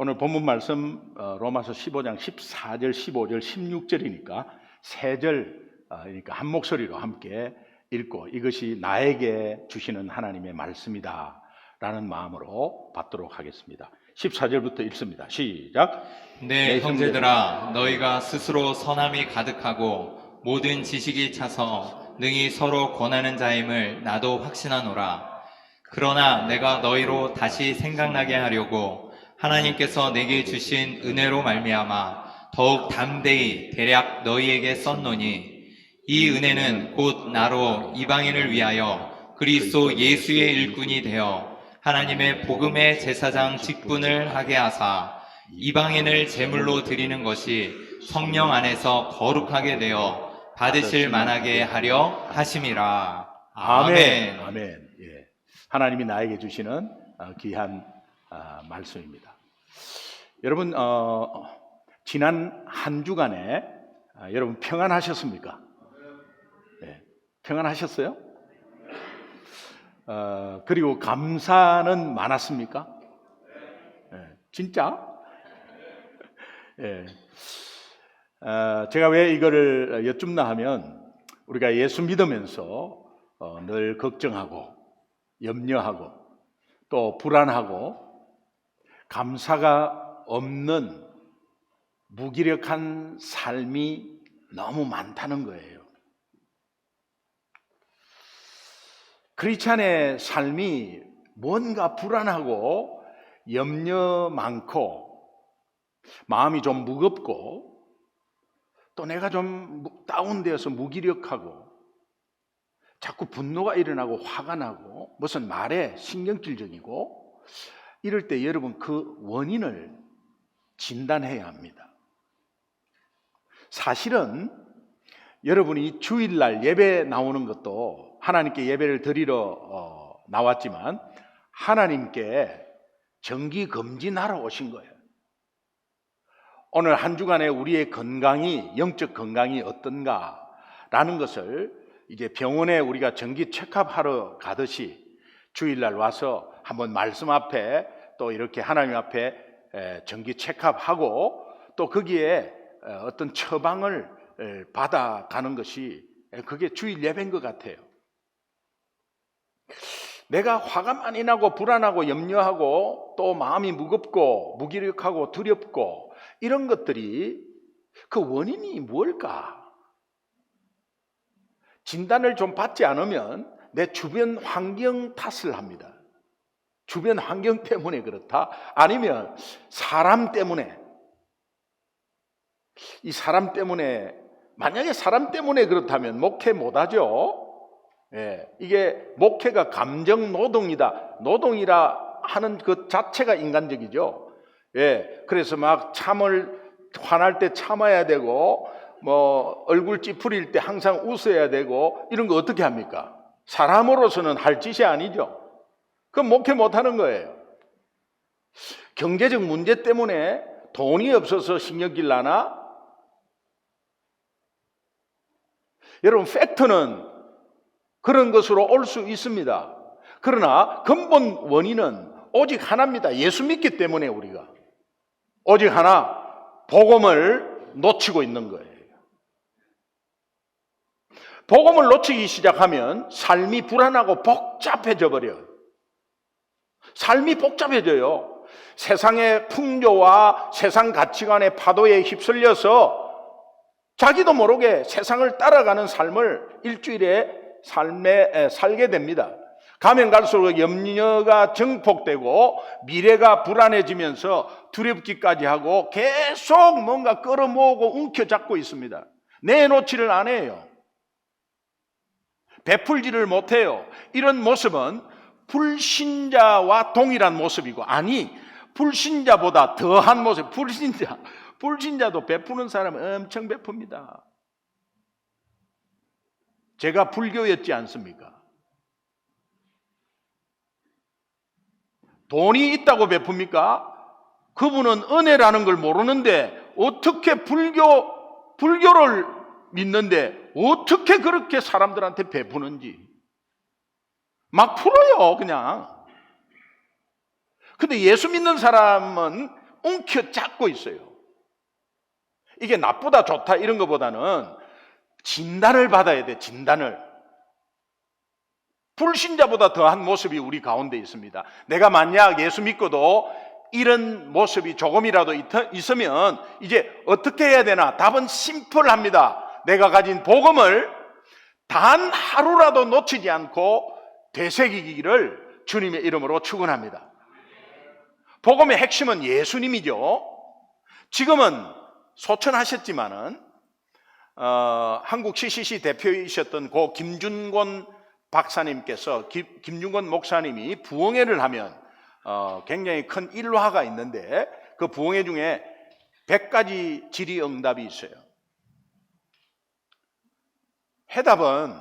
오늘 본문 말씀 로마서 15장 14절, 15절, 16절이니까 세 절, 그러니까 한 목소리로 함께 읽고 이것이 나에게 주시는 하나님의 말씀이다 라는 마음으로 받도록 하겠습니다. 14절부터 읽습니다. 시작. 내 형제들아, 너희가 스스로 선함이 가득하고 모든 지식이 차서 능히 서로 권하는 자임을 나도 확신하노라. 그러나 내가 너희로 다시 생각나게 하려고 하나님께서 내게 주신 은혜로 말미암아 더욱 담대히 대략 너희에게 썼노니, 이 은혜는 곧 나로 이방인을 위하여 그리스도 예수의 일꾼이 되어 하나님의 복음의 제사장 직분을 하게 하사 이방인을 제물로 드리는 것이 성령 안에서 거룩하게 되어 받으실 만하게 하려 하심이라. 아멘. 아멘. 예. 하나님이 나에게 주시는 귀한 말씀입니다. 여러분, 지난 한 주간에 여러분 평안하셨습니까? 네. 평안하셨어요? 그리고 감사는 많았습니까? 네. 진짜? 네. 제가 왜 이거를 여쭙나 하면, 우리가 예수 믿으면서 늘 걱정하고 염려하고 또 불안하고 감사가 없는 무기력한 삶이 너무 많다는 거예요. 크리스찬의 삶이 뭔가 불안하고 염려 많고 마음이 좀 무겁고 또 내가 좀 다운되어서 무기력하고 자꾸 분노가 일어나고 화가 나고 무슨 말에 신경질적이고 이럴 때 여러분 그 원인을 진단해야 합니다. 사실은 여러분이 주일날 예배 나오는 것도 하나님께 예배를 드리러 나왔지만 하나님께 정기검진하러 오신 거예요. 오늘 한 주간에 우리의 건강이, 영적 건강이 어떤가라는 것을 이제 병원에 우리가 정기 체크업하러 가듯이 주일날 와서 한번 말씀 앞에 또 이렇게 하나님 앞에 정기 체크업하고 또 거기에 어떤 처방을 받아가는 것이 그게 주일 예배인 것 같아요. 내가 화가 많이 나고 불안하고 염려하고 또 마음이 무겁고 무기력하고 두렵고 이런 것들이 그 원인이 뭘까? 진단을 좀 받지 않으면 내 주변 환경 탓을 합니다. 주변 환경 때문에 그렇다? 아니면 사람 때문에, 이 사람 때문에, 만약에 사람 때문에 그렇다면 목회 못하죠. 예, 이게 목회가 감정 노동이다. 노동이라 하는 그 자체가 인간적이죠. 예, 그래서 막 화날 때 참아야 되고, 얼굴 찌푸릴 때 항상 웃어야 되고, 이런 거 어떻게 합니까? 사람으로서는 할 짓이 아니죠. 그럼 목회 못하는 거예요. 경제적 문제 때문에 돈이 없어서 신경질 나나? 여러분, 팩트는 그런 것으로 올 수 있습니다. 그러나 근본 원인은 오직 하나입니다. 예수 믿기 때문에 우리가 오직 하나, 복음을 놓치고 있는 거예요. 복음을 놓치기 시작하면 삶이 불안하고 복잡해져 버려요. 삶이 복잡해져요. 세상의 풍조와 세상 가치관의 파도에 휩쓸려서 자기도 모르게 세상을 따라가는 삶을 일주일에 살게 됩니다. 가면 갈수록 염려가 증폭되고 미래가 불안해지면서 두렵기까지 하고 계속 뭔가 끌어모으고 움켜잡고 있습니다. 내놓지를 안 해요. 베풀지를 못해요. 이런 모습은 불신자와 동일한 모습이고, 아니 불신자보다 더한 모습. 불신자도 베푸는 사람은 엄청 베풉니다. 제가 불교였지 않습니까? 돈이 있다고 베풉니까? 그분은 은혜라는 걸 모르는데 어떻게 불교를 믿는데 어떻게 그렇게 사람들한테 베푸는지 막 풀어요, 그냥. 근데 예수 믿는 사람은 움켜잡고 있어요. 이게 나쁘다 좋다 이런 것보다는 진단을 받아야 돼. 진단을. 불신자보다 더한 모습이 우리 가운데 있습니다. 내가 만약 예수 믿고도 이런 모습이 조금이라도 있으면 이제 어떻게 해야 되나? 답은 심플합니다. 내가 가진 복음을 단 하루라도 놓치지 않고 되새기기를 주님의 이름으로 축원합니다. 복음의 핵심은 예수님이죠. 지금은 소천하셨지만은 한국 CCC 대표이셨던 고 김준권 박사님께서 김준권 목사님이 부흥회를 하면 굉장히 큰 일화가 있는데 그 부흥회 중에 100가지 질의응답이 있어요. 해답은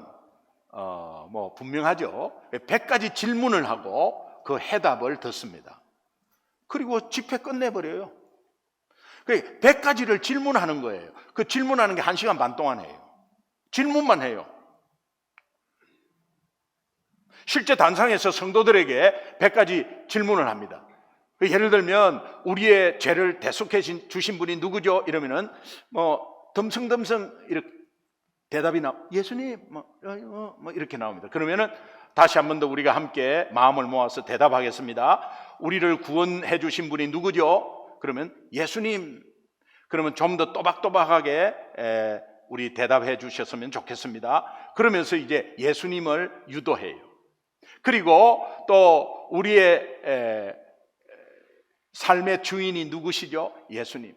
뭐 분명하죠. 100가지 질문을 하고 그 해답을 듣습니다. 그리고 집회 끝내버려요. 100가지를 질문하는 거예요. 그 질문하는 게 1시간 반 동안 해요. 질문만 해요. 실제 단상에서 성도들에게 100가지 질문을 합니다. 예를 들면 우리의 죄를 대속해 주신 분이 누구죠? 이러면은 덤성덤성 이렇게 대답이 예수님 이렇게 나옵니다. 그러면은 다시 한 번 더 우리가 함께 마음을 모아서 대답하겠습니다. 우리를 구원해 주신 분이 누구죠? 그러면 예수님. 그러면 좀 더 또박또박하게 우리 대답해 주셨으면 좋겠습니다. 그러면서 이제 예수님을 유도해요. 그리고 또 우리의 삶의 주인이 누구시죠? 예수님.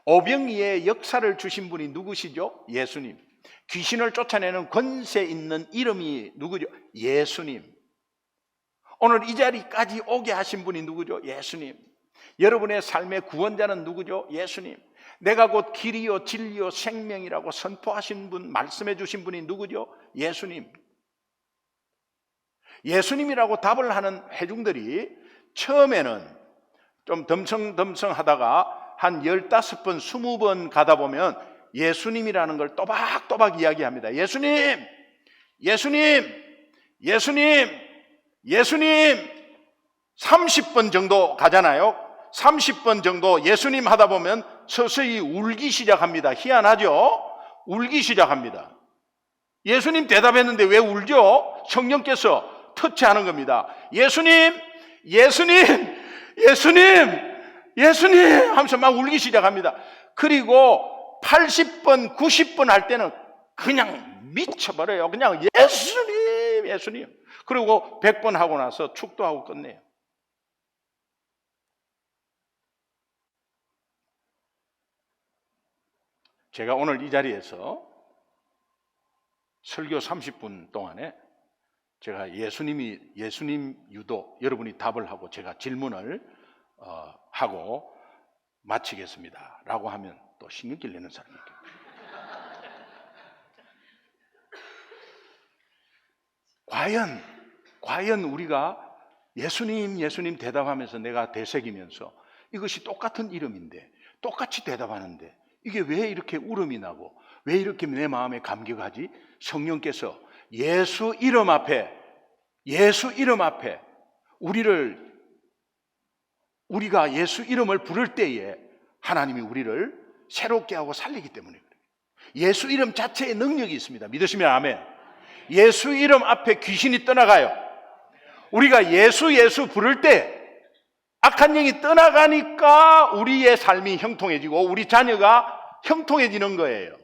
오병이의 역사를 주신 분이 누구시죠? 예수님. 귀신을 쫓아내는 권세 있는 이름이 누구죠? 예수님. 오늘 이 자리까지 오게 하신 분이 누구죠? 예수님. 여러분의 삶의 구원자는 누구죠? 예수님. 내가 곧 길이요 진리요 생명이라고 선포하신 분, 말씀해 주신 분이 누구죠? 예수님. 예수님이라고 답을 하는 회중들이 처음에는 좀 덤성덤성 하다가 한 15번, 20번 가다 보면 예수님이라는 걸 또박또박 이야기합니다. 예수님! 예수님! 예수님! 예수님! 30번 정도 가잖아요. 30번 정도 예수님 하다 보면 서서히 울기 시작합니다. 희한하죠? 울기 시작합니다. 예수님 대답했는데 왜 울죠? 성령께서 터치하는 겁니다. 예수님! 예수님! 예수님! 예수님! 하면서 막 울기 시작합니다. 그리고 80번, 90번 할 때는 그냥 미쳐버려요. 그냥 예수님! 예수님! 그리고 100번 하고 나서 축도하고 끝내요. 제가 오늘 이 자리에서 설교 30분 동안에 제가 예수님 유도, 여러분이 답을 하고 제가 질문을 하고 마치겠습니다 라고 하면 또 신경질 내는 사람이 있겠죠. 과연 우리가 예수님 대답하면서 내가 되새기면서 이것이 똑같은 이름인데 똑같이 대답하는데 이게 왜 이렇게 울음이 나고 왜 이렇게 내 마음에 감격하지? 성령께서 예수 이름 앞에 우리가 예수 이름을 부를 때에 하나님이 우리를 새롭게 하고 살리기 때문에 그래요. 예수 이름 자체의 능력이 있습니다. 믿으시면 아멘. 예수 이름 앞에 귀신이 떠나가요. 우리가 예수 부를 때 악한 영이 떠나가니까 우리의 삶이 형통해지고 우리 자녀가 형통해지는 거예요.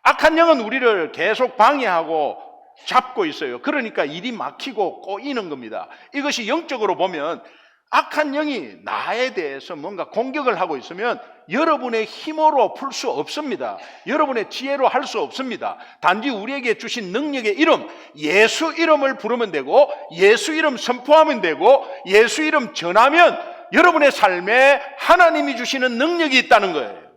악한 영은 우리를 계속 방해하고 잡고 있어요. 그러니까 일이 막히고 꼬이는 겁니다. 이것이 영적으로 보면 악한 영이 나에 대해서 뭔가 공격을 하고 있으면 여러분의 힘으로 풀 수 없습니다. 여러분의 지혜로 할 수 없습니다. 단지 우리에게 주신 능력의 이름, 예수 이름을 부르면 되고 예수 이름 선포하면 되고 예수 이름 전하면 여러분의 삶에 하나님이 주시는 능력이 있다는 거예요.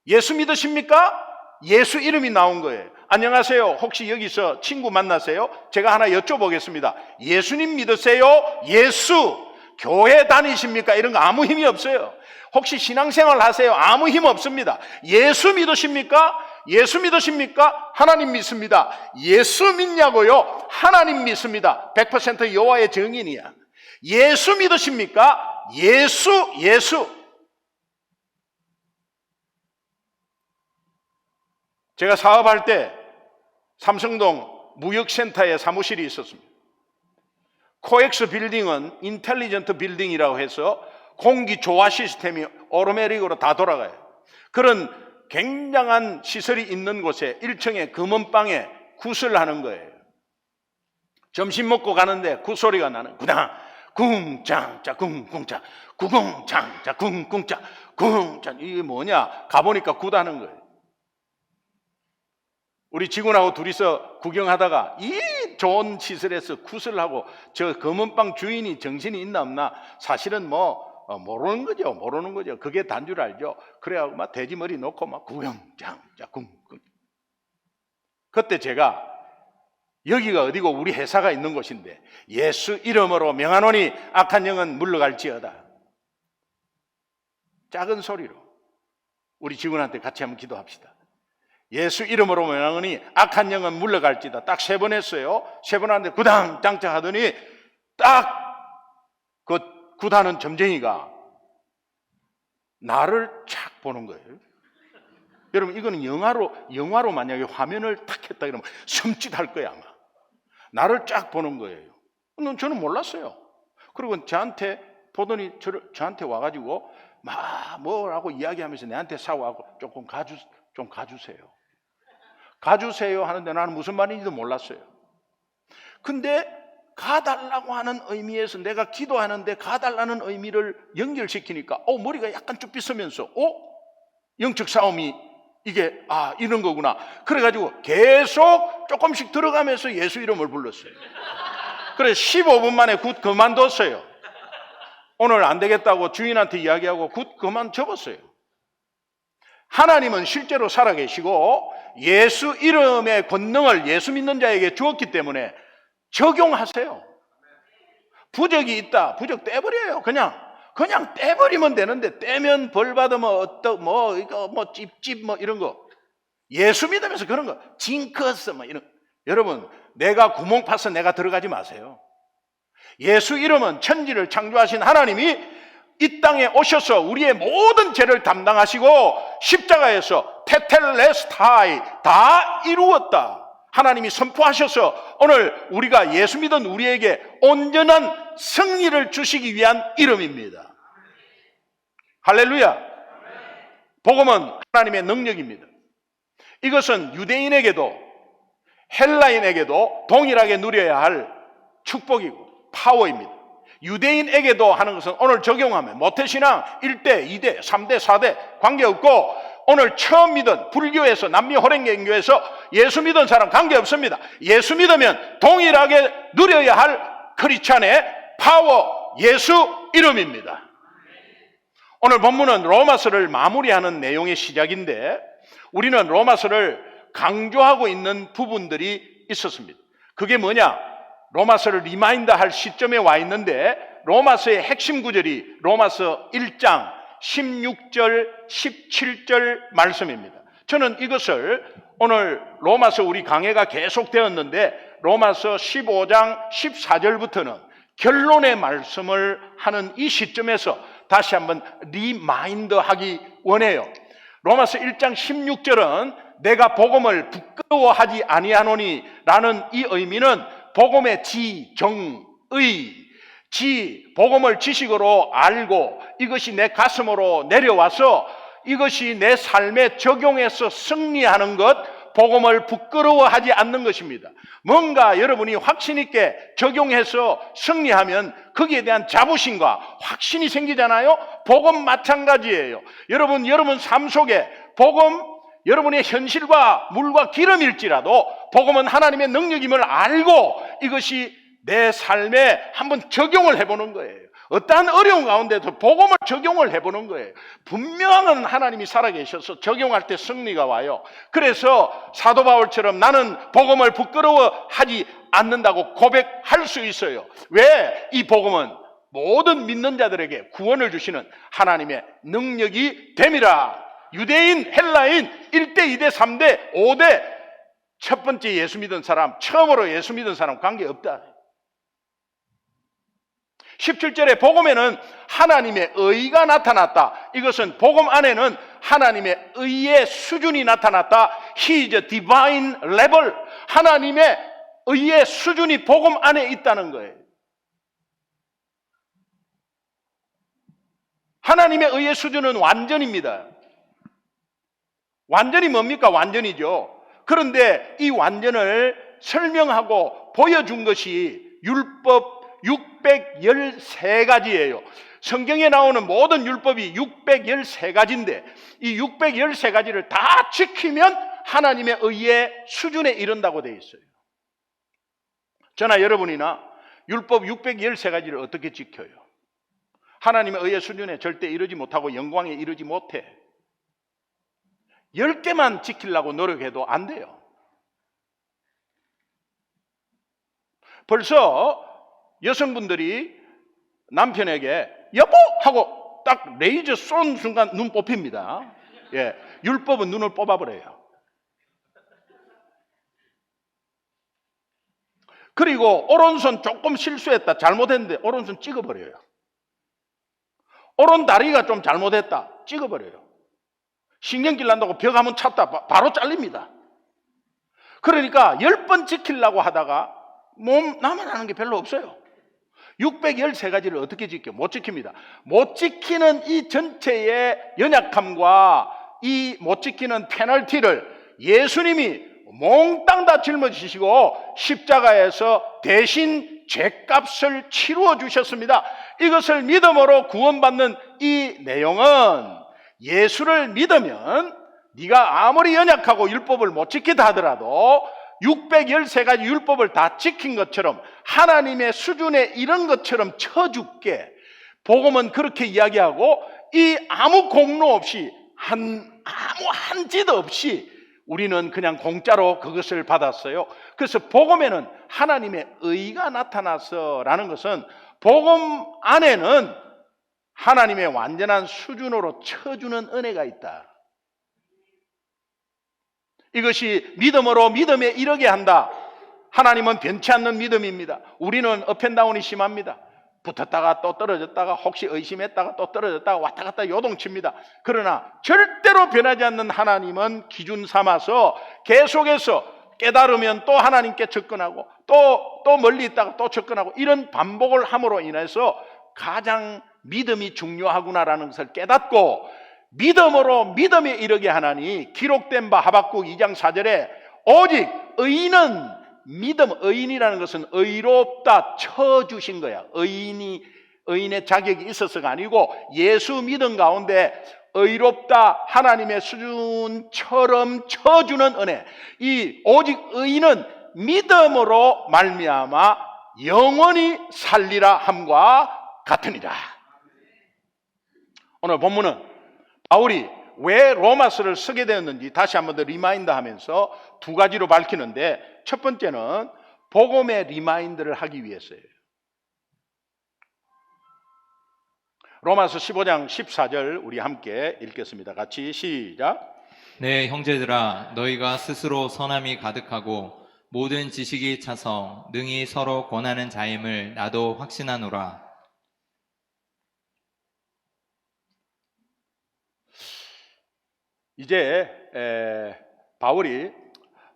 예수 믿으십니까? 예수 이름이 나온 거예요. 안녕하세요. 혹시 여기서 친구 만나세요? 제가 하나 여쭤보겠습니다. 예수님 믿으세요? 예수. 교회 다니십니까? 이런 거 아무 힘이 없어요. 혹시 신앙생활 하세요? 아무 힘 없습니다. 예수 믿으십니까? 예수 믿으십니까? 하나님 믿습니다. 예수 믿냐고요? 하나님 믿습니다. 100% 여호와의 증인이야. 예수 믿으십니까? 예수. 제가 사업할 때 삼성동 무역센터에 사무실이 있었습니다. 코엑스 빌딩은 인텔리전트 빌딩이라고 해서 공기 조화 시스템이 오토매틱으로 다 돌아가요. 그런 굉장한 시설이 있는 곳에 1층에 금은방에 굿을 하는 거예요. 점심 먹고 가는데 굿소리가 나는 구당 궁짱짜 궁궁짜 구궁짱짜 궁궁짜 궁짱. 이게 뭐냐? 가보니까 굿하는 거예요. 우리 직원하고 둘이서 구경하다가 이 좋은 시설에서 굿을 하고 저 검은빵 주인이 정신이 있나 없나 사실은 모르는 거죠. 그게 단줄 알죠. 그래갖고 막 돼지머리 놓고 막 구경장자 궁궁. 그때 제가 여기가 어디고 우리 회사가 있는 곳인데 예수 이름으로 명하노니 악한 영은 물러갈지어다. 작은 소리로 우리 직원한테 같이 한번 기도합시다. 예수 이름으로 명하노니 악한 영은 물러갈지다. 딱 3번 했어요. 3번 하는데 구당 장자 하더니 딱 그 굿하는 점쟁이가 나를 착 보는 거예요. 여러분 이거는 영화로 만약에 화면을 탁 했다 그러면 섬찟할 거야 아마. 나를 쫙 보는 거예요. 저는 몰랐어요. 그리고 저한테 보더니 저한테 와가지고 막 뭐라고 이야기하면서 내한테 사과하고 좀 가주세요. 가주세요 하는데 나는 무슨 말인지도 몰랐어요. 근데 가달라고 하는 의미에서 내가 기도하는데 가달라는 의미를 연결시키니까 머리가 약간 쭉 빗으면서 영적 싸움이 이게 이런 거구나. 그래가지고 계속 조금씩 들어가면서 예수 이름을 불렀어요. 그래서 15분 만에 굿 그만뒀어요. 오늘 안 되겠다고 주인한테 이야기하고 굿 그만 접었어요. 하나님은 실제로 살아계시고 예수 이름의 권능을 예수 믿는 자에게 주었기 때문에 적용하세요. 부적이 있다. 부적 떼버려요. 그냥 떼버리면 되는데 떼면 벌 받으면 찝찝 이런 거. 예수 믿으면서 그런 거. 징크스 이런. 여러분, 내가 구멍 파서 내가 들어가지 마세요. 예수 이름은 천지를 창조하신 하나님이 이 땅에 오셔서 우리의 모든 죄를 담당하시고 십자가에서 테텔레스타이 다 이루었다. 하나님이 선포하셔서 오늘 우리가 예수 믿은 우리에게 온전한 승리를 주시기 위한 이름입니다. 할렐루야. 복음은 하나님의 능력입니다. 이것은 유대인에게도 헬라인에게도 동일하게 누려야 할 축복이고 파워입니다. 유대인에게도 하는 것은 오늘 적용하면 모태신앙 1대, 2대, 3대, 4대 관계없고 오늘 처음 믿은 불교에서 남미호랭경교에서 예수 믿은 사람 관계없습니다. 예수 믿으면 동일하게 누려야 할 크리스찬의 파워 예수 이름입니다. 오늘 본문은 로마서를 마무리하는 내용의 시작인데 우리는 로마서를 강조하고 있는 부분들이 있었습니다. 그게 뭐냐? 로마서를 리마인드할 시점에 와 있는데 로마서의 핵심 구절이 로마서 1장 16절 17절 말씀입니다. 저는 이것을 오늘 로마서 우리 강해가 계속되었는데 로마서 15장 14절부터는 결론의 말씀을 하는 이 시점에서 다시 한번 리마인드하기 원해요. 로마서 1장 16절은 내가 복음을 부끄러워하지 아니하노니 라는 이 의미는 복음의 복음을 지식으로 알고 이것이 내 가슴으로 내려와서 이것이 내 삶에 적용해서 승리하는 것, 복음을 부끄러워하지 않는 것입니다. 뭔가 여러분이 확신 있게 적용해서 승리하면 거기에 대한 자부심과 확신이 생기잖아요. 복음 마찬가지예요. 여러분 삶 속에 복음 여러분의 현실과 물과 기름일지라도 복음은 하나님의 능력임을 알고 이것이 내 삶에 한번 적용을 해보는 거예요. 어떠한 어려운 가운데도 복음을 적용을 해보는 거예요. 분명한 하나님이 살아계셔서 적용할 때 승리가 와요. 그래서 사도 바울처럼 나는 복음을 부끄러워하지 않는다고 고백할 수 있어요. 왜? 이 복음은 모든 믿는 자들에게 구원을 주시는 하나님의 능력이 됨이라. 유대인, 헬라인, 1대, 2대, 3대, 5대 첫 번째 예수 믿은 사람, 처음으로 예수 믿은 사람 관계없다. 17절에 복음에는 하나님의 의가 나타났다. 이것은 복음 안에는 하나님의 의의 수준이 나타났다. He is a divine level. 하나님의 의의 수준이 복음 안에 있다는 거예요. 하나님의 의의 수준은 완전입니다. 완전이 뭡니까? 완전이죠. 그런데 이 완전을 설명하고 보여준 것이 율법 613가지예요. 성경에 나오는 모든 율법이 613가지인데 이 613가지를 다 지키면 하나님의 의의 수준에 이른다고 되어 있어요. 저나 여러분이나 율법 613가지를 어떻게 지켜요? 하나님의 의의 수준에 절대 이르지 못하고 영광에 이르지 못해. 10개만 지키려고 노력해도 안 돼요. 벌써 여성분들이 남편에게 여보! 하고 딱 레이저 쏜 순간 눈 뽑힙니다. 예, 율법은 눈을 뽑아버려요. 그리고 오른손 조금 실수했다, 잘못했는데 오른손 찍어버려요. 오른 다리가 좀 잘못했다, 찍어버려요. 신경질 난다고 벽 한번 찼다, 바로 잘립니다. 그러니까 10번 지키려고 하다가 나만 하는 게 별로 없어요. 613가지를 어떻게 지켜? 못 지킵니다. 못 지키는 이 전체의 연약함과 이 못 지키는 페널티를 예수님이 몽땅 다 짊어지시고 십자가에서 대신 죄값을 치루어 주셨습니다. 이것을 믿음으로 구원받는 이 내용은 예수를 믿으면 네가 아무리 연약하고 율법을 못 지키다 하더라도 613가지 율법을 다 지킨 것처럼 하나님의 수준에 이른 것처럼 쳐줄게. 복음은 그렇게 이야기하고 이 아무 공로 없이 아무 한 짓 없이 우리는 그냥 공짜로 그것을 받았어요. 그래서 복음에는 하나님의 의가 나타나서라는 것은 복음 안에는 하나님의 완전한 수준으로 쳐주는 은혜가 있다. 이것이 믿음으로 믿음에 이르게 한다. 하나님은 변치 않는 믿음입니다. 우리는 업앤다운이 심합니다. 붙었다가 또 떨어졌다가 혹시 의심했다가 또 떨어졌다가 왔다 갔다 요동칩니다. 그러나 절대로 변하지 않는 하나님은 기준 삼아서 계속해서 깨달으면 또 하나님께 접근하고 또 멀리 있다가 또 접근하고 이런 반복을 함으로 인해서 가장 믿음이 중요하구나라는 것을 깨닫고 믿음으로 믿음에 이르게 하나니 기록된 바 하박국 2장 4절에 오직 의인은 믿음, 의인이라는 것은 의롭다 쳐주신 거야. 의인의 자격이 있어서가 아니고 예수 믿음 가운데 의롭다 하나님의 수준처럼 쳐주는 은혜. 이 오직 의인은 믿음으로 말미암아 영원히 살리라 함과 같으니라. 오늘 본문은 바울이 왜 로마서를 쓰게 되었는지 다시 한번 더 리마인드 하면서 두 가지로 밝히는데 첫 번째는 복음의 리마인드를 하기 위해서예요. 로마서 15장 14절 우리 함께 읽겠습니다. 같이 시작. 네, 형제들아, 너희가 스스로 선함이 가득하고 모든 지식이 차서 능히 서로 권하는 자임을 나도 확신하노라. 이제 바울이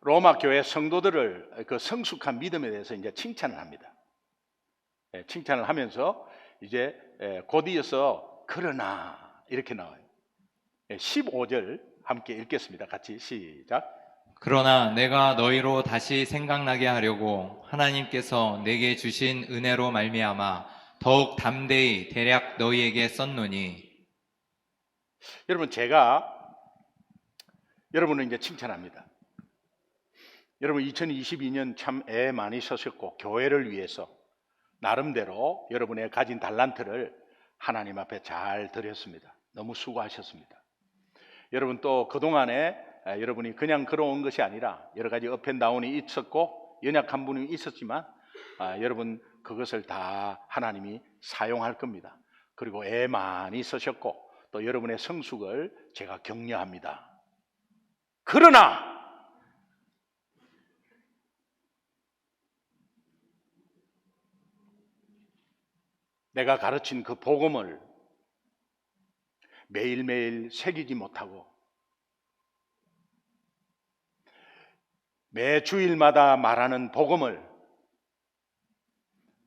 로마 교회 성도들을 그 성숙한 믿음에 대해서 이제 칭찬을 합니다. 칭찬을 하면서 이제 곧 이어서 그러나 이렇게 나와요. 15절 함께 읽겠습니다. 같이 시작. 그러나 내가 너희로 다시 생각나게 하려고 하나님께서 내게 주신 은혜로 말미암아 더욱 담대히 대략 너희에게 썼노니. 여러분, 제가 여러분을 이제 칭찬합니다. 여러분 2022년 참 애 많이 쓰셨고 교회를 위해서 나름대로 여러분의 가진 달란트를 하나님 앞에 잘 드렸습니다. 너무 수고하셨습니다. 여러분 또 그동안에 여러분이 그냥 걸어온 것이 아니라 여러 가지 업앤다운이 있었고 연약한 분이 있었지만 여러분 그것을 다 하나님이 사용할 겁니다. 그리고 애 많이 쓰셨고 또 여러분의 성숙을 제가 격려합니다. 그러나 내가 가르친 그 복음을 매일매일 새기지 못하고 매 주일마다 말하는 복음을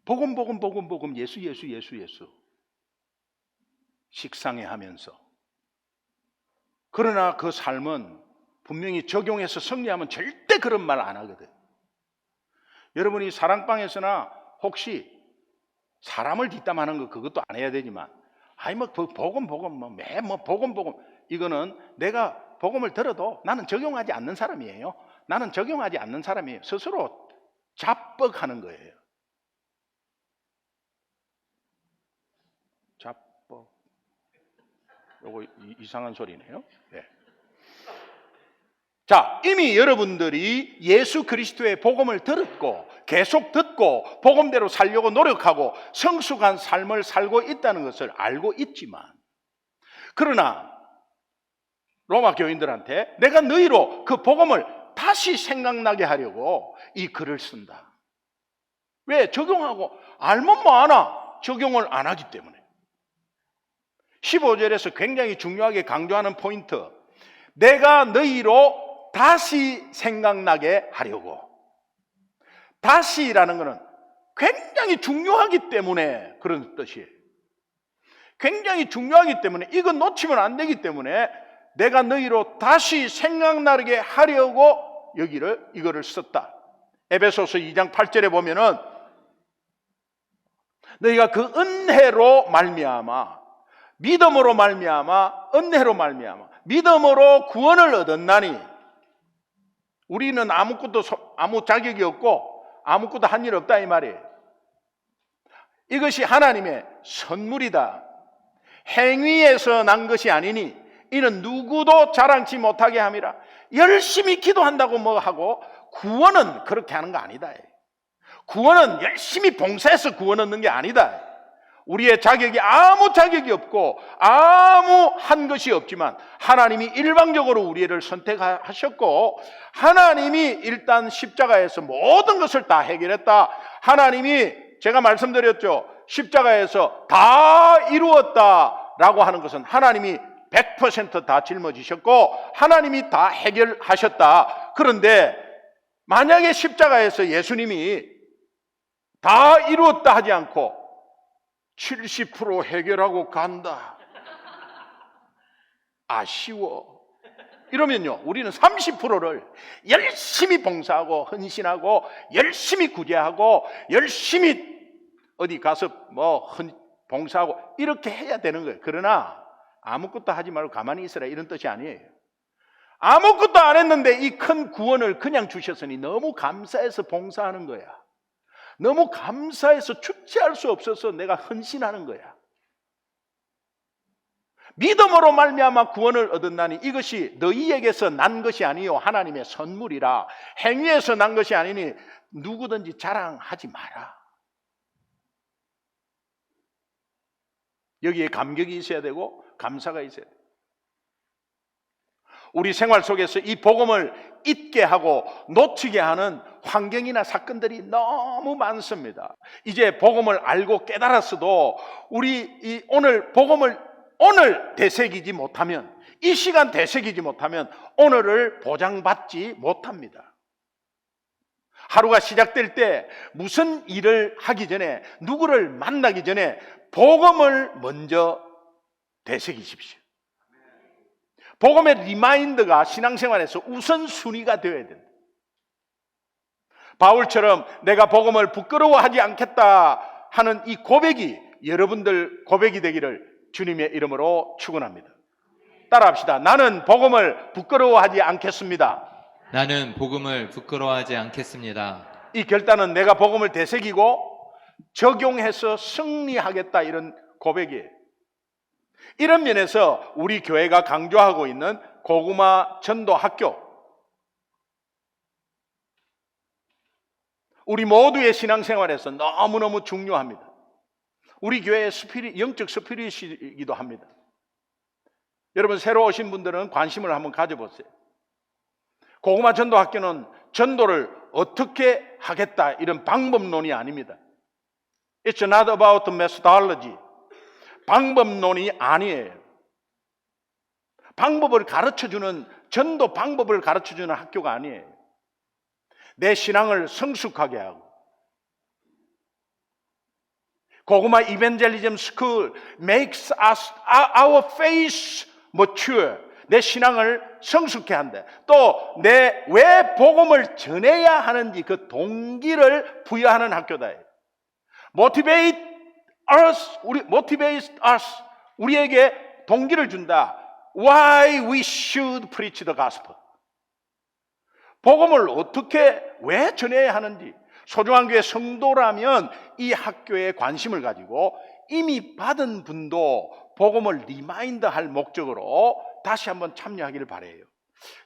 복음 예수 식상해 하면서, 그러나 그 삶은 분명히 적용해서 승리하면 절대 그런 말 안 하거든. 여러분이 사랑방에서나 혹시 사람을 뒷담하는 거 그것도 안 해야 되지만, 아이 뭐 복음 이거는 내가 복음을 들어도 나는 적용하지 않는 사람이에요. 나는 적용하지 않는 사람이에요. 스스로 자뻑하는 거예요. 자뻑. 요거 이상한 소리네요. 네. 자, 이미 여러분들이 예수 그리스도의 복음을 들었고 계속 듣고 복음대로 살려고 노력하고 성숙한 삶을 살고 있다는 것을 알고 있지만, 그러나 로마 교인들한테 내가 너희로 그 복음을 다시 생각나게 하려고 이 글을 쓴다. 왜? 적용하고 알면 뭐하나? 적용을 안 하기 때문에. 15절에서 굉장히 중요하게 강조하는 포인트, 내가 너희로 다시 생각나게 하려고. 다시라는 것은 굉장히 중요하기 때문에 그런 뜻이에요. 굉장히 중요하기 때문에, 이거 놓치면 안 되기 때문에 내가 너희로 다시 생각나게 하려고 이거를 썼다. 에베소서 2장 8절에 보면은 너희가 그 은혜로 말미암아, 믿음으로 말미암아, 은혜로 말미암아, 믿음으로 구원을 얻었나니, 우리는 아무 자격이 없고 아무것도 한 일 없다 이 말이에요. 이것이 하나님의 선물이다. 행위에서 난 것이 아니니 이는 누구도 자랑치 못하게 함이라. 열심히 기도한다고 뭐 하고, 구원은 그렇게 하는 거 아니다. 구원은 열심히 봉사해서 구원 얻는 게 아니다. 우리의 자격이 아무 자격이 없고 아무 한 것이 없지만 하나님이 일방적으로 우리를 선택하셨고, 하나님이 일단 십자가에서 모든 것을 다 해결했다. 하나님이, 제가 말씀드렸죠, 십자가에서 다 이루었다라고 하는 것은 하나님이 100% 다 짊어지셨고 하나님이 다 해결하셨다. 그런데 만약에 십자가에서 예수님이 다 이루었다 하지 않고 70% 해결하고 간다, 아쉬워, 이러면요, 우리는 30%를 열심히 봉사하고 헌신하고 열심히 구제하고 열심히 어디 가서 봉사하고 이렇게 해야 되는 거예요. 그러나 아무것도 하지 말고 가만히 있으라, 이런 뜻이 아니에요. 아무것도 안 했는데 이 큰 구원을 그냥 주셨으니 너무 감사해서 봉사하는 거야. 너무 감사해서 주체할 수 없어서 내가 헌신하는 거야. 믿음으로 말미암아 구원을 얻었나니 이것이 너희에게서 난 것이 아니요 하나님의 선물이라. 행위에서 난 것이 아니니 누구든지 자랑하지 마라. 여기에 감격이 있어야 되고 감사가 있어야 돼요. 우리 생활 속에서 이 복음을 잊게 하고 놓치게 하는 환경이나 사건들이 너무 많습니다. 이제 복음을 알고 깨달았어도 우리 오늘 복음을 되새기지 못하면, 이 시간 되새기지 못하면 오늘을 보장받지 못합니다. 하루가 시작될 때 무슨 일을 하기 전에, 누구를 만나기 전에 복음을 먼저 되새기십시오. 복음의 리마인드가 신앙생활에서 우선순위가 되어야 된다. 바울처럼 내가 복음을 부끄러워하지 않겠다 하는 이 고백이 여러분들 고백이 되기를 주님의 이름으로 축원합니다. 따라합시다. 나는 복음을 부끄러워하지 않겠습니다. 나는 복음을 부끄러워하지 않겠습니다. 이 결단은 내가 복음을 되새기고 적용해서 승리하겠다, 이런 고백이에요. 이런 면에서 우리 교회가 강조하고 있는 고구마 전도 학교, 우리 모두의 신앙생활에서 너무너무 중요합니다. 우리 교회의 영적 스피릿이기도 합니다. 여러분, 새로 오신 분들은 관심을 한번 가져보세요. 고구마 전도 학교는 전도를 어떻게 하겠다 이런 방법론이 아닙니다. It's not about methodology. 방법론이 아니에요. 방법을 가르쳐주는, 전도 방법을 가르쳐주는 학교가 아니에요. 내 신앙을 성숙하게 하고, 고구마 이벤젤리즘 스쿨 makes us our faith mature. 내 신앙을 성숙해 한다. 또 내 왜 복음을 전해야 하는지 그 동기를 부여하는 학교다. motivate us, 우리에게 동기를 준다. Why we should preach the gospel. 복음을 어떻게 왜 전해야 하는지. 소중한 교회 성도라면 이 학교에 관심을 가지고 이미 받은 분도 복음을 리마인드할 목적으로 다시 한번 참여하기를 바라요.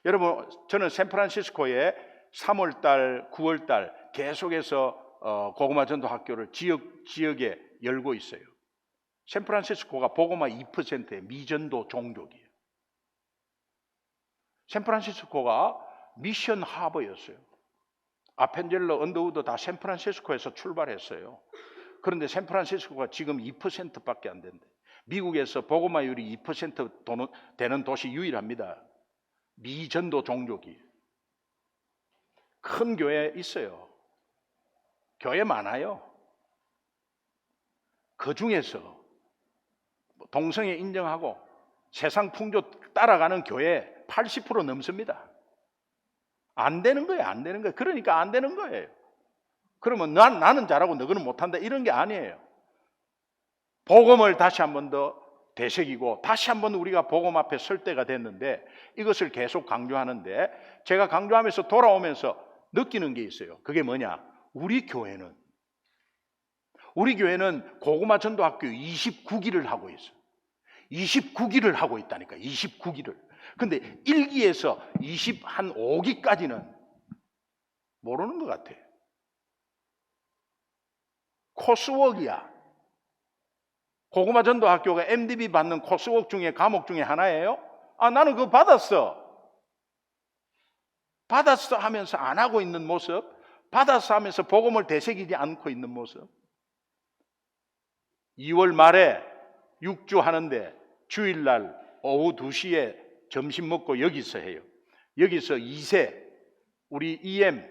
여러분, 저는 샌프란시스코에 3월달, 9월달 계속해서 고구마 전도 학교를 지역에 열고 있어요. 샌프란시스코가 복음화 2%의 미전도 종족이에요. 샌프란시스코가 미션 하버였어요. 아펜젤러, 언더우드 다 샌프란시스코에서 출발했어요. 그런데 샌프란시스코가 지금 2%밖에 안 된대. 미국에서 복음화율이 2% 되는 도시 유일합니다. 미전도 종족이. 큰 교회 있어요. 교회 많아요. 그 중에서 동성애 인정하고 세상 풍조 따라가는 교회 80% 넘습니다. 안 되는 거예요. 안 되는 거예요. 그러니까 안 되는 거예요. 그러면 나는 잘하고 너는 못한다 이런 게 아니에요. 복음을 다시 한 번 더 되새기고 다시 한 번 우리가 복음 앞에 설 때가 됐는데 이것을 계속 강조하는데 제가 강조하면서 돌아오면서 느끼는 게 있어요. 그게 뭐냐? 우리 교회는 고구마 전도학교 29기를 하고 있어요. 29기를 하고 있다니까. 29기를. 근데 1기에서 25기까지는 모르는 것 같아. 코스웍이야. 고구마 전도학교가 MDB 받는 코스웍 중에 과목 중에 하나예요. 아, 나는 그거 받았어 하면서 안 하고 있는 모습, 받았어 하면서 복음을 되새기지 않고 있는 모습. 2월 말에 6주 하는데 주일날 오후 2시에 점심 먹고 여기서 해요. 여기서 2세 우리 EM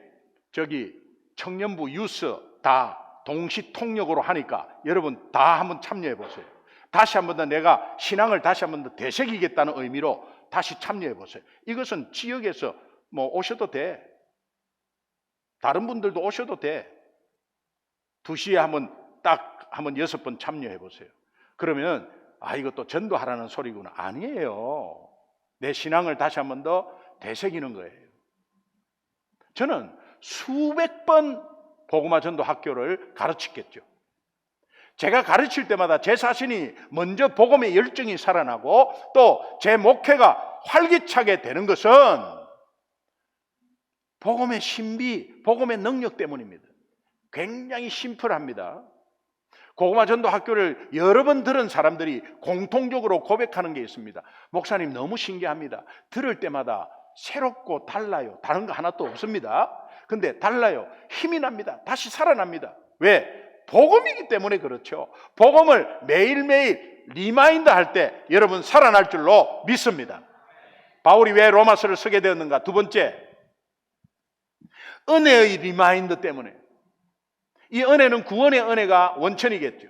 청년부 유스 다 동시 통역으로 하니까 여러분 다 한번 참여해 보세요. 다시 한번 더 내가 신앙을 다시 한번 더 되새기겠다는 의미로 다시 참여해 보세요. 이것은 지역에서 오셔도 돼. 다른 분들도 오셔도 돼. 2시에 한번 6번 참여해 보세요. 그러면 이것도 전도하라는 소리구나. 아니에요. 내 신앙을 다시 한번 더 되새기는 거예요. 저는 수백 번 고구마 전도 학교를 가르쳤겠죠. 제가 가르칠 때마다 제 자신이 먼저 복음의 열정이 살아나고 또 제 목회가 활기차게 되는 것은 복음의 신비, 복음의 능력 때문입니다. 굉장히 심플합니다. 고구마 전도 학교를 여러 번 들은 사람들이 공통적으로 고백하는 게 있습니다. 목사님 너무 신기합니다. 들을 때마다 새롭고 달라요. 다른 거 하나도 없습니다. 근데 달라요. 힘이 납니다. 다시 살아납니다. 왜? 복음이기 때문에 그렇죠. 복음을 매일매일 리마인드 할 때 여러분 살아날 줄로 믿습니다. 바울이 왜 로마서를 쓰게 되었는가? 두 번째, 은혜의 리마인드 때문에. 이 은혜는 구원의 은혜가 원천이겠죠.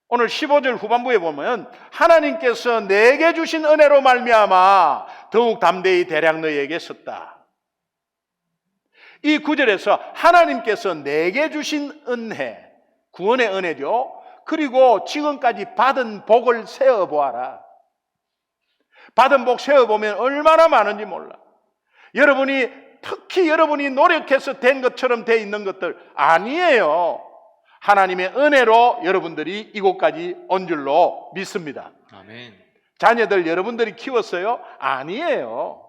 오늘 15절 후반부에 보면 하나님께서 내게 주신 은혜로 말미암아 더욱 담대히 대략 너희에게 썼다. 이 구절에서 하나님께서 내게 주신 은혜, 구원의 은혜죠. 그리고 지금까지 받은 복을 세어보아라. 받은 복 세어보면 얼마나 많은지 몰라. 특히 여러분이 노력해서 된 것처럼 돼 있는 것들 아니에요. 하나님의 은혜로 여러분들이 이곳까지 온 줄로 믿습니다. 아멘. 자녀들 여러분들이 키웠어요? 아니에요.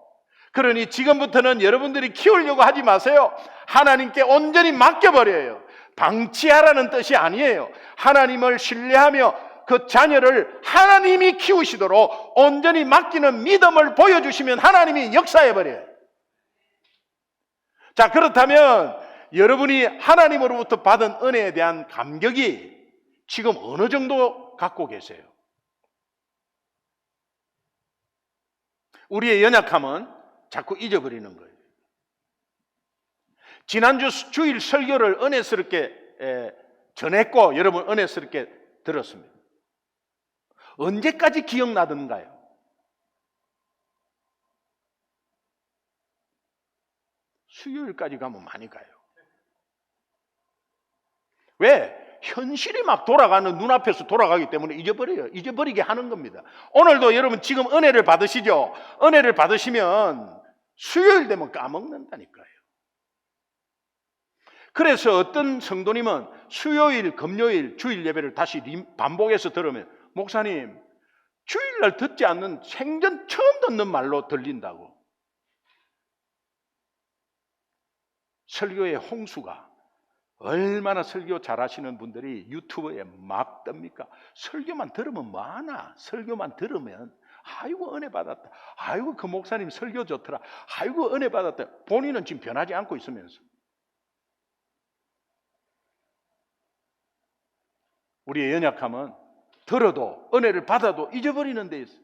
그러니 지금부터는 여러분들이 키우려고 하지 마세요. 하나님께 온전히 맡겨버려요. 방치하라는 뜻이 아니에요. 하나님을 신뢰하며 그 자녀를 하나님이 키우시도록 온전히 맡기는 믿음을 보여주시면 하나님이 역사해버려요. 자, 그렇다면 여러분이 하나님으로부터 받은 은혜에 대한 감격이 지금 어느 정도 갖고 계세요? 우리의 연약함은 자꾸 잊어버리는 거예요. 지난주 주일 설교를 은혜스럽게 전했고 여러분 은혜스럽게 들었습니다. 언제까지 기억나던가요? 수요일까지 가면 많이 가요. 왜? 현실이 막 돌아가는 눈앞에서 돌아가기 때문에 잊어버려요. 잊어버리게 하는 겁니다. 오늘도 여러분 지금 은혜를 받으시죠? 은혜를 받으시면 수요일 되면 까먹는다니까요. 그래서 어떤 성도님은 수요일, 금요일, 주일 예배를 다시 반복해서 들으면 목사님, 주일날 듣지 않는 생전 처음 듣는 말로 들린다고. 설교의 홍수가 얼마나 설교 잘하시는 분들이 유튜브에 막 뜹니까? 설교만 들으면 뭐하나? 설교만 들으면 아이고 은혜 받았다. 아이고 그 목사님 설교 좋더라. 아이고 은혜 받았다. 본인은 지금 변하지 않고 있으면서. 우리의 연약함은 들어도 은혜를 받아도 잊어버리는 데 있어요.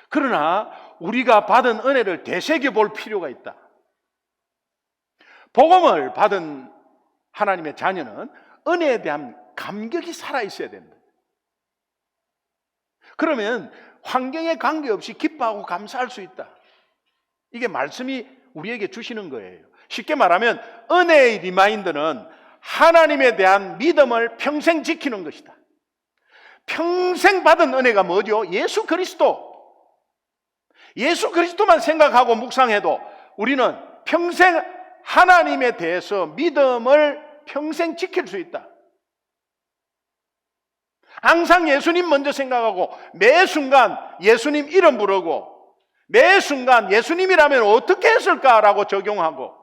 그러나 우리가 받은 은혜를 되새겨 볼 필요가 있다. 복음을 받은 하나님의 자녀는 은혜에 대한 감격이 살아있어야 된다. 그러면 환경에 관계없이 기뻐하고 감사할 수 있다. 이게 말씀이 우리에게 주시는 거예요. 쉽게 말하면 은혜의 리마인드는 하나님에 대한 믿음을 평생 지키는 것이다. 평생 받은 은혜가 뭐죠? 예수 그리스도. 예수 그리스도만 생각하고 묵상해도 우리는 평생 하나님에 대해서 믿음을 평생 지킬 수 있다. 항상 예수님 먼저 생각하고 매 순간 예수님 이름 부르고 매 순간 예수님이라면 어떻게 했을까라고 적용하고.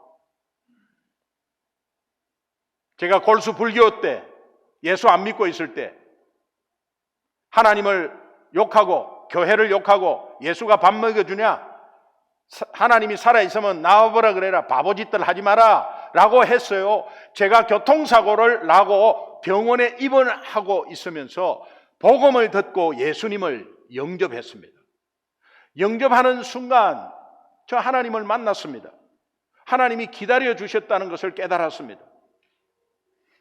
제가 골수 불교 때 예수 안 믿고 있을 때 하나님을 욕하고 교회를 욕하고 예수가 밥 먹여주냐? 하나님이 살아있으면 나와보라 그래라. 바보짓들 하지 마라 라고 했어요. 제가 교통사고를 나고 병원에 입원하고 있으면서 복음을 듣고 예수님을 영접했습니다. 영접하는 순간 저 하나님을 만났습니다. 하나님이 기다려 주셨다는 것을 깨달았습니다.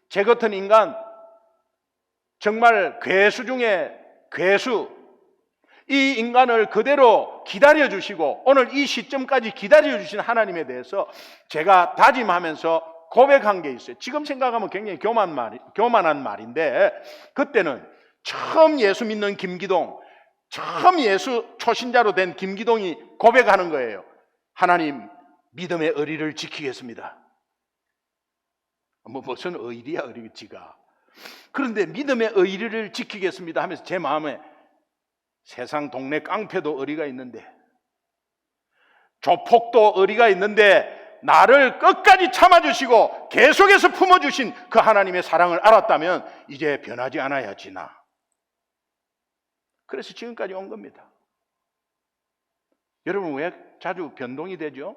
제 같은 인간, 정말 괴수 중에 괴수, 이 인간을 그대로 기다려 주시고 오늘 이 시점까지 기다려 주신 하나님에 대해서 제가 다짐하면서 고백한 게 있어요. 지금 생각하면 굉장히 교만한 말인데 그때는 처음 예수 믿는 김기동, 처음 예수 초신자로 된 김기동이 고백하는 거예요. 하나님, 믿음의 의리를 지키겠습니다. 무슨 의리야, 의리지가. 그런데 믿음의 의리를 지키겠습니다 하면서 제 마음에 세상 동네 깡패도 의리가 있는데 조폭도 의리가 있는데 나를 끝까지 참아주시고 계속해서 품어주신 그 하나님의 사랑을 알았다면 이제 변하지 않아야지 나. 그래서 지금까지 온 겁니다. 여러분 왜 자주 변동이 되죠?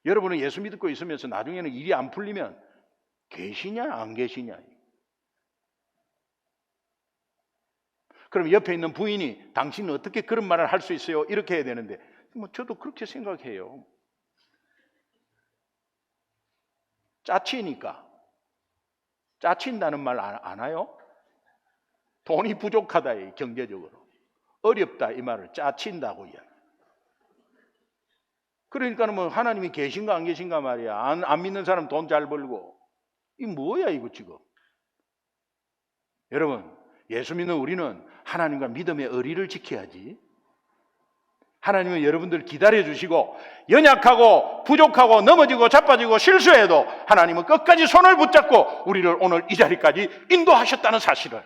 여러분은 예수 믿고 있으면서 나중에는 일이 안 풀리면 계시냐 안 계시냐. 그럼 옆에 있는 부인이 당신은 어떻게 그런 말을 할 수 있어요? 이렇게 해야 되는데 뭐 저도 그렇게 생각해요. 짜치니까. 짜친다는 말 안 해요? 돈이 부족하다, 경제적으로. 어렵다, 이 말을 짜친다고 이야기. 그러니까 뭐 하나님이 계신가 안 계신가 말이야. 안 믿는 사람 돈 잘 벌고. 이 뭐야 이거 지금. 여러분, 예수 믿는 우리는 하나님과 믿음의 의리를 지켜야지. 하나님은 여러분들 기다려주시고 연약하고 부족하고 넘어지고 자빠지고 실수해도 하나님은 끝까지 손을 붙잡고 우리를 오늘 이 자리까지 인도하셨다는 사실을,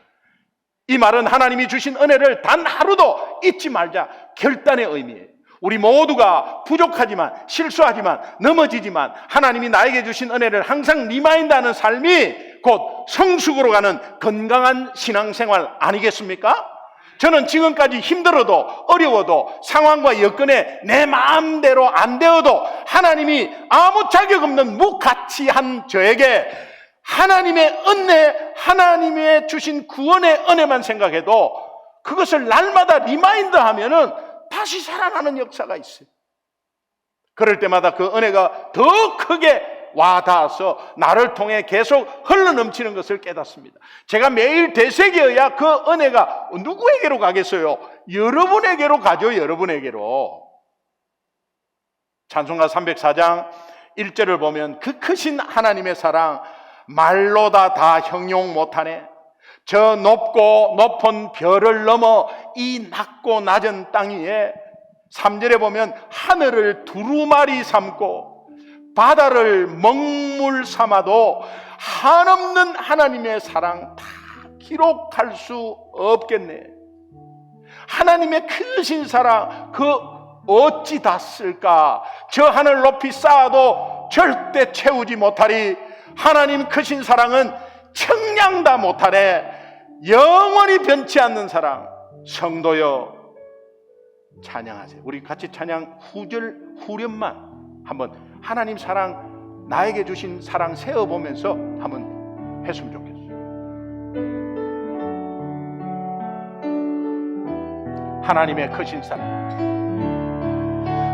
이 말은 하나님이 주신 은혜를 단 하루도 잊지 말자 결단의 의미예요. 우리 모두가 부족하지만 실수하지만 넘어지지만 하나님이 나에게 주신 은혜를 항상 리마인드하는 삶이 곧 성숙으로 가는 건강한 신앙생활 아니겠습니까? 저는 지금까지 힘들어도 어려워도 상황과 여건에 내 마음대로 안 되어도 하나님이 아무 자격 없는 무가치한 저에게 하나님의 은혜, 하나님의 주신 구원의 은혜만 생각해도 그것을 날마다 리마인드 하면은 다시 살아나는 역사가 있어요. 그럴 때마다 그 은혜가 더 크게 와닿아서 나를 통해 계속 흘러넘치는 것을 깨닫습니다. 제가 매일 되새겨야 그 은혜가 누구에게로 가겠어요? 여러분에게로 가죠. 여러분에게로. 찬송가 304장 1절을 보면 그 크신 하나님의 사랑 말로다 다 형용 못하네. 저 높고 높은 별을 넘어 이 낮고 낮은 땅 위에 3절에 보면 하늘을 두루마리 삼고 바다를 먹물 삼아도 한없는 하나님의 사랑 다 기록할 수 없겠네. 하나님의 크신 사랑 그 어찌 다 쓸까? 저 하늘 높이 쌓아도 절대 채우지 못하리. 하나님 크신 사랑은 청량 다 못하네. 영원히 변치 않는 사랑. 성도여 찬양하세요. 우리 같이 찬양 후렴만 한번 하나님 사랑, 나에게 주신 사랑 세어보면서 한번 했으면 좋겠어요. 하나님의 크신 사랑,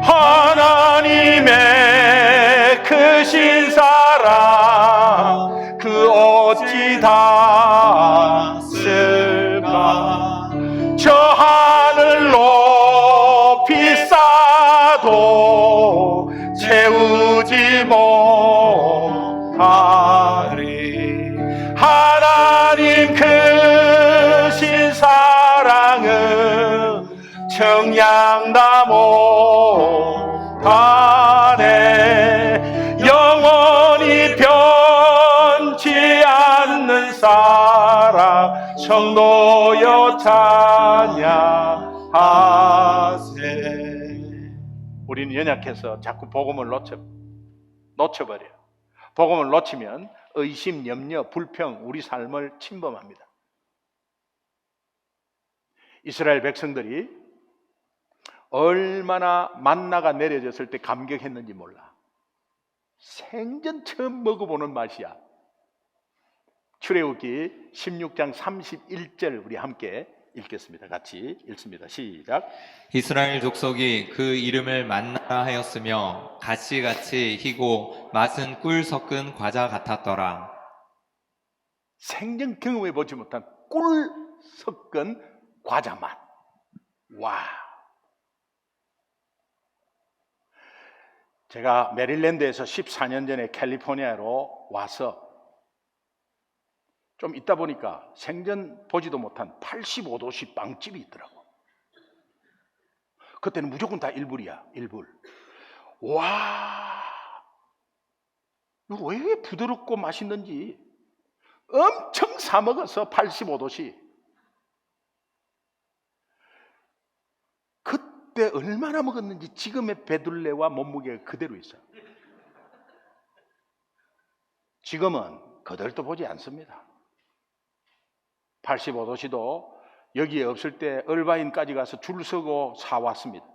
하나님의 크신 사랑 그 어찌 다 쓸까? 저 하늘 높이 쌓아도 채우지 못하리. 하나님 크신 사랑은 청량 다 못하네. 영원히 변치 않는 사랑 성도여 찬양하세. 우리는 연약해서 자꾸 복음을 놓쳐버려요. 복음을 놓치면 의심, 염려, 불평 우리 삶을 침범합니다. 이스라엘 백성들이 얼마나 만나가 내려졌을 때 감격했는지 몰라. 생전 처음 먹어보는 맛이야. 출애굽기 16장 31절 우리 함께 읽겠습니다. 같이 읽습니다. 시작. 이스라엘 족속이 그 이름을 만나라 하였으며 가시같이 희고 맛은 꿀 섞은 과자 같았더라. 생전 경험해 보지 못한 꿀 섞은 과자 맛. 와. 제가 메릴랜드에서 14년 전에 캘리포니아로 와서 좀 있다 보니까 생전 보지도 못한 85도씨 빵집이 있더라고. 그때는 무조건 다 1불이야. 1불. 와, 이거 왜 부드럽고 맛있는지 엄청 사 먹어서 85도씨. 그때 얼마나 먹었는지 지금의 배둘레와 몸무게가 그대로 있어요. 지금은 거들떠 보지 않습니다. 85도씨도 여기에 없을 때 얼바인까지 가서 줄 서고 사왔습니다.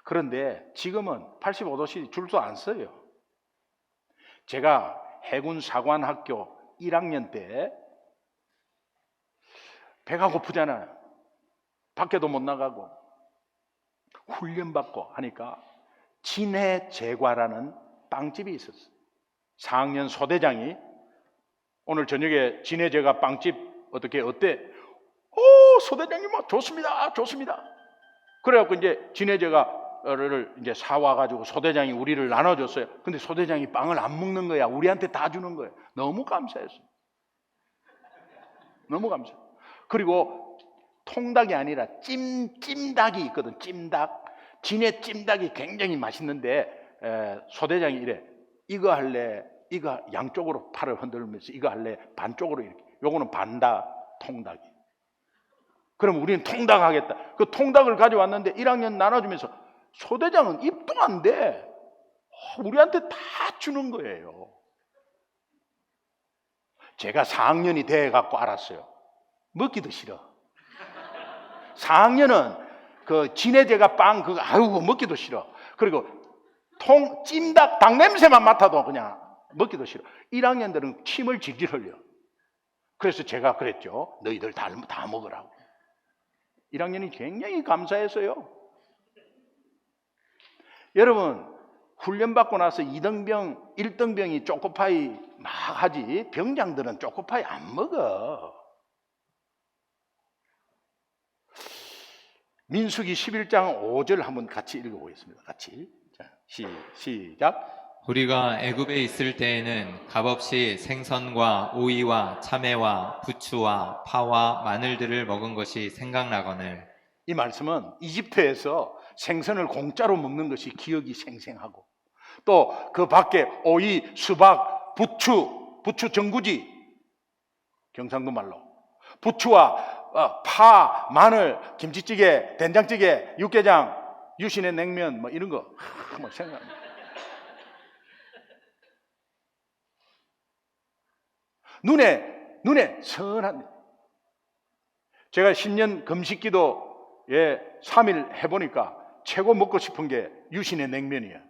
그런데 지금은 85도씨 줄도 안 써요. 제가 해군 사관학교 1학년 때 배가 고프잖아요. 밖에도 못 나가고 훈련받고 하니까 진해제과라는 빵집이 있었어요. 4학년 소대장이 오늘 저녁에 진해제과 빵집 어때? 소대장님 좋습니다. 좋습니다. 그래갖고 이제 진해제과를 이제 사와가지고 소대장이 우리를 나눠줬어요. 근데 소대장이 빵을 안 먹는 거야. 우리한테 다 주는 거예요. 너무 감사했어요. 너무 감사. 그리고 통닭이 아니라 찜닭이 있거든. 찜닭. 진해 찜닭이 굉장히 맛있는데 소대장이 이래. 이거 할래? 이거 양쪽으로 팔을 흔들면서 이거 할래? 반쪽으로 이렇게. 요거는 반닭, 통닭이. 그럼 우리는 통닭 하겠다. 그 통닭을 가져왔는데 1학년 나눠주면서 소대장은 입도 안 돼. 우리한테 다 주는 거예요. 제가 4학년이 돼갖고 알았어요. 먹기도 싫어. 4학년은 그 진해제가 빵 그거 아유 먹기도 싫어. 그리고 찜닭 닭 냄새만 맡아도 그냥 먹기도 싫어. 1학년들은 침을 질질 흘려. 그래서 제가 그랬죠. 너희들 다 먹으라고. 1학년이 굉장히 감사했어요. 여러분, 훈련받고 나서 2등병, 1등병이 초코파이 막 하지 병장들은 초코파이 안 먹어. 민수기 11장 5절 한번 같이 읽어보겠습니다. 같이. 자, 시작. 우리가 애굽에 있을 때에는 값없이 생선과 오이와 참외와 부추와 파와 마늘들을 먹은 것이 생각나거늘. 이 말씀은 이집트에서 생선을 공짜로 먹는 것이 기억이 생생하고 또 그 밖에 오이, 수박, 부추 전구지 경상도 말로 부추와 파, 마늘, 김치찌개, 된장찌개, 육개장, 유신의 냉면 뭐 이런 거 뭐 생각납니다. 눈에 선한. 제가 10년 금식기도에 3일 해보니까 최고 먹고 싶은 게 유신의 냉면이야.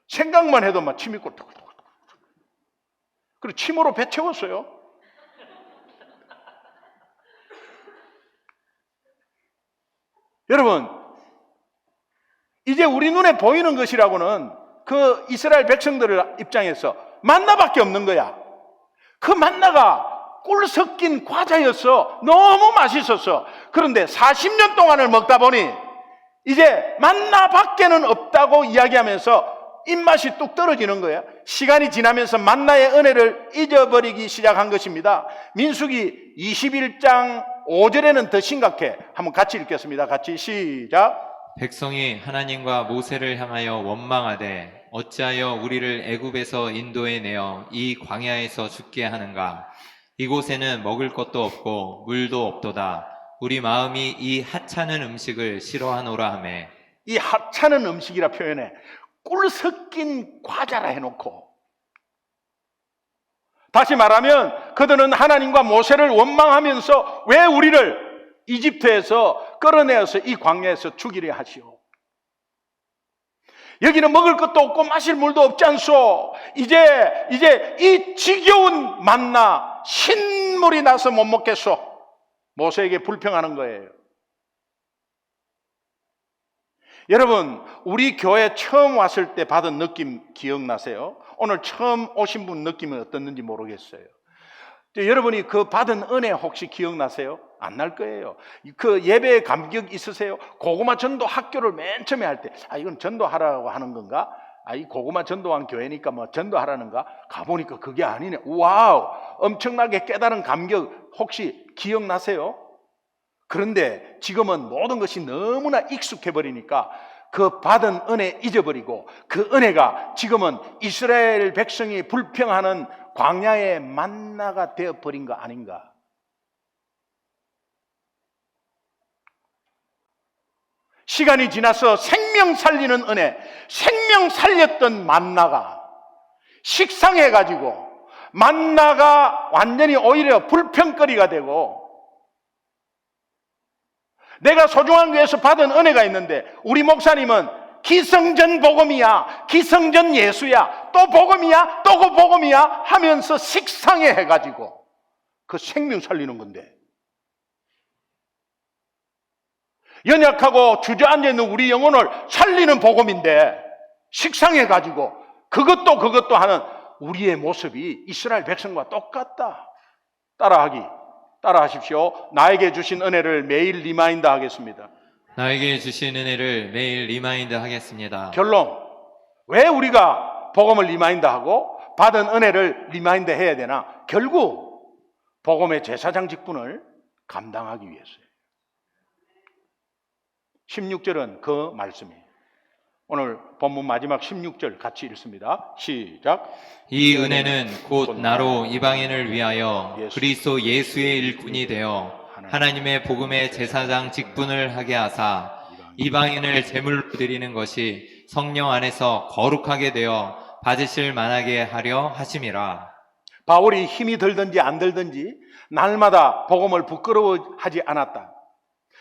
생각만 해도 막 침이 꼴떡꼴떡. 그리고 침으로 배 채웠어요. 여러분, 이제 우리 눈에 보이는 것이라고는 그 이스라엘 백성들 입장에서 만나밖에 없는 거야. 그 만나가 꿀 섞인 과자였어. 너무 맛있었어. 그런데 40년 동안을 먹다 보니 이제 만나밖에는 없다고 이야기하면서 입맛이 뚝 떨어지는 거예요. 시간이 지나면서 만나의 은혜를 잊어버리기 시작한 것입니다. 민수기 21장 5절에는 더 심각해. 한번 같이 읽겠습니다. 같이 시작. 백성이 하나님과 모세를 향하여 원망하되 어찌하여 우리를 애굽에서 인도해 내어 이 광야에서 죽게 하는가? 이곳에는 먹을 것도 없고 물도 없도다. 우리 마음이 이 하찮은 음식을 싫어하노라 하매. 이 하찮은 음식이라 표현해. 꿀 섞인 과자라 해놓고. 다시 말하면 그들은 하나님과 모세를 원망하면서 왜 우리를 이집트에서 끌어내어서 이 광야에서 죽이려 하시오. 여기는 먹을 것도 없고 마실 물도 없지 않소. 이제 이 지겨운 만나 신물이 나서 못 먹겠소. 모세에게 불평하는 거예요. 여러분, 우리 교회 처음 왔을 때 받은 느낌 기억나세요? 오늘 처음 오신 분 느낌은 어떻는지 모르겠어요. 여러분이 그 받은 은혜 혹시 기억나세요? 안 날 거예요. 그 예배의 감격 있으세요? 고구마 전도 학교를 맨 처음에 할 때, 이건 전도하라고 하는 건가? 이 고구마 전도한 교회니까 뭐 전도하라는가? 가보니까 그게 아니네. 와우! 엄청나게 깨달은 감격 혹시 기억나세요? 그런데 지금은 모든 것이 너무나 익숙해 버리니까 그 받은 은혜 잊어버리고 그 은혜가 지금은 이스라엘 백성이 불평하는 광야의 만나가 되어버린 거 아닌가? 시간이 지나서 생명 살리는 은혜, 생명 살렸던 만나가 식상해가지고 만나가 완전히 오히려 불평거리가 되고 내가 소중한 교회에서 받은 은혜가 있는데 우리 목사님은 기성전 복음이야, 기성전 예수야, 또 복음이야, 또 그 복음이야 하면서 식상해 해가지고 그 생명 살리는 건데 연약하고 주저앉아 있는 우리 영혼을 살리는 복음인데 식상해가지고 그것도 하는 우리의 모습이 이스라엘 백성과 똑같다. 따라하십시오. 나에게 주신 은혜를 매일 리마인드 하겠습니다. 나에게 주신 은혜를 매일 리마인드 하겠습니다. 결론, 왜 우리가 복음을 리마인드하고 받은 은혜를 리마인드 해야 되나? 결국 복음의 제사장 직분을 감당하기 위해서예요. 16절은 그 말씀이에요. 오늘 본문 마지막 16절 같이 읽습니다. 시작. 이 은혜는 곧 나로 이방인을 위하여 그리스도 예수의 일꾼이 되어 하나님의 복음의 제사장 직분을 하게 하사 이방인을 제물로 드리는 것이 성령 안에서 거룩하게 되어 받으실 만하게 하려 하심이라. 바울이 힘이 들든지 안 들든지 날마다 복음을 부끄러워하지 않았다.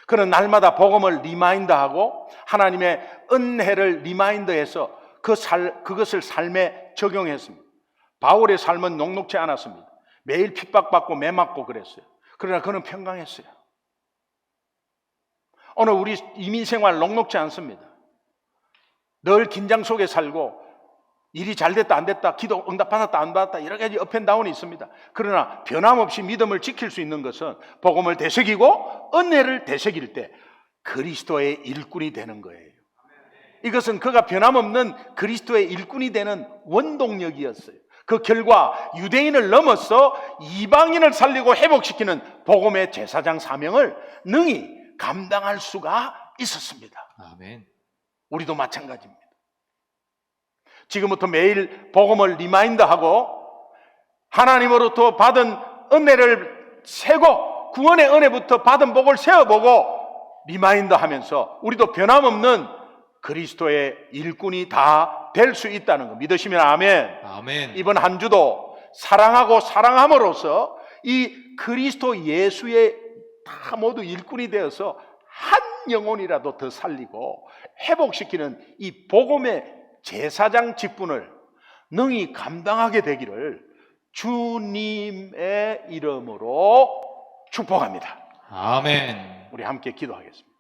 그는 날마다 복음을 리마인드하고 하나님의 은혜를 리마인드해서 그것을 삶에 적용했습니다. 바울의 삶은 녹록지 않았습니다. 매일 핍박받고 매맞고 그랬어요. 그러나 그는 평강했어요. 오늘 우리 이민생활 녹록지 않습니다. 늘 긴장 속에 살고 일이 잘 됐다 안 됐다, 기도 응답 받았다 안 받았다, 여러 가지 업앤다운이 있습니다. 그러나 변함없이 믿음을 지킬 수 있는 것은 복음을 되새기고 은혜를 되새길 때 그리스도의 일꾼이 되는 거예요. 이것은 그가 변함없는 그리스도의 일꾼이 되는 원동력이었어요. 그 결과 유대인을 넘어서 이방인을 살리고 회복시키는 복음의 제사장 사명을 능히 감당할 수가 있었습니다. 아멘. 우리도 마찬가지입니다. 지금부터 매일 복음을 리마인드하고 하나님으로부터 받은 은혜를 세고 구원의 은혜부터 받은 복을 세워보고 리마인드하면서 우리도 변함없는 그리스도의 일꾼이 다 될 수 있다는 거 믿으시면 아멘. 아멘. 이번 한 주도 사랑하고 사랑함으로써 이 그리스도 예수의 다 모두 일꾼이 되어서 한 영혼이라도 더 살리고 회복시키는 이 복음의 제사장 직분을 능히 감당하게 되기를 주님의 이름으로 축복합니다. 아멘. 우리 함께 기도하겠습니다.